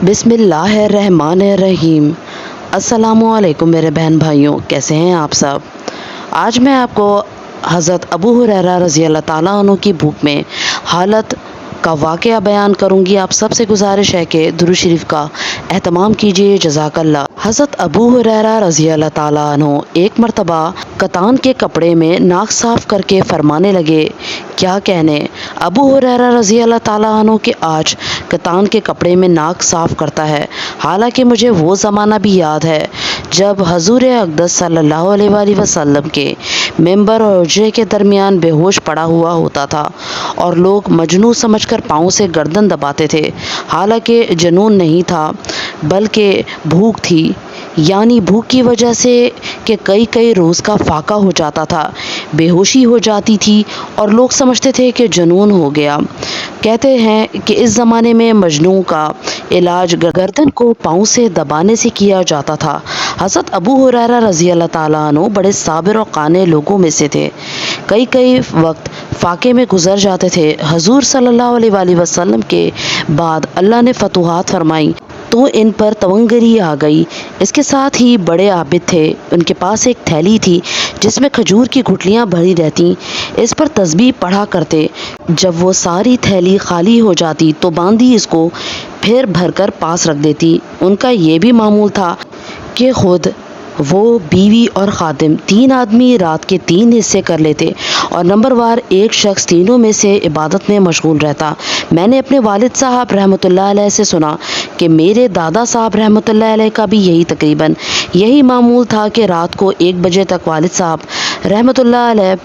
بسم اللہ الرحمن الرحیم۔ السلام علیکم میرے بہن بھائیوں، کیسے ہیں آپ سب؟ آج میں آپ کو حضرت ابو ہریرہ رضی اللہ تعالیٰ عنہ کی بھوک میں حالت کا واقعہ بیان کروں گی۔ آپ سب سے گزارش ہے کہ درود شریف کا اہتمام کیجیے، جزاک اللہ۔ حضرت ابو ہریرہ رضی اللہ تعالیٰ عنہ ایک مرتبہ کتان کے کپڑے میں ناک صاف کر کے فرمانے لگے، کیا کہنے، ابو ہریرہ رضی اللہ تعالیٰ عنہ کہ آج کتان کے کپڑے میں ناک صاف کرتا ہے، حالانکہ مجھے وہ زمانہ بھی یاد ہے جب حضور اقدس صلی اللہ علیہ وآلہ وسلم کے ممبر اور حجرے کے درمیان بے ہوش پڑا ہوا ہوتا تھا اور لوگ مجنون سمجھ کر پاؤں سے گردن دباتے تھے، حالانکہ جنون نہیں تھا بلکہ بھوک تھی، یعنی بھوک کی وجہ سے کہ کئی روز کا فاقہ ہو جاتا تھا، بے ہوشی ہو جاتی تھی اور لوگ سمجھتے تھے کہ جنون ہو گیا۔ کہتے ہیں کہ اس زمانے میں مجنون کا علاج گردن کو پاؤں سے دبانے سے کیا جاتا تھا۔ حضرت ابو ہریرہ رضی اللہ تعالیٰ عنہ بڑے صابر و قانع لوگوں میں سے تھے، کئی وقت فاقے میں گزر جاتے تھے۔ حضور صلی اللہ علیہ وآلہ وسلم کے بعد اللہ نے فتوحات فرمائی تو ان پر تونگری آ گئی۔ اس کے ساتھ ہی بڑے عابد تھے، ان کے پاس ایک تھیلی تھی جس میں کھجور کی گٹھلیاں بھری رہتی، اس پر تسبیح پڑھا کرتے۔ جب وہ ساری تھیلی خالی ہو جاتی تو باندھی اس کو پھر بھر کر پاس رکھ دیتی۔ ان کا یہ بھی معمول تھا کہ خود وہ، بیوی اور خادم، 3 آدمی رات کے 3 حصے کر لیتے اور نمبر وار ایک شخص تینوں میں سے عبادت میں مشغول رہتا۔ میں نے اپنے والد صاحب رحمۃ اللہ علیہ سے سنا کہ میرے دادا صاحب رحمۃ اللہ علیہ کا بھی تقریباً یہی معمول تھا کہ رات کو 1 بجے تک والد صاحب رحمۃ اللہ علیہ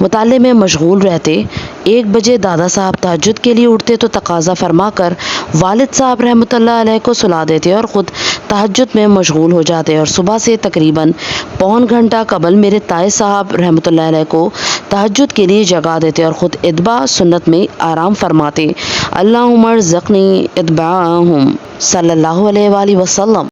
مطالعے میں مشغول رہتے۔ 1 بجے دادا صاحب تہجد کے لیے اٹھتے تو تقاضا فرما کر والد صاحب رحمۃ اللہ علیہ کو سلا دیتے اور خود تہجد میں مشغول ہو جاتے، اور صبح سے تقریباً پون گھنٹہ قبل میرے تائی صاحب رحمۃ اللہ علیہ کو تہجد کے لیے جگا دیتے اور خود اتباع سنت میں آرام فرماتے۔ اللہم ارزقنی اتباعہم صلی اللہ علیہ وآلہ وسلم۔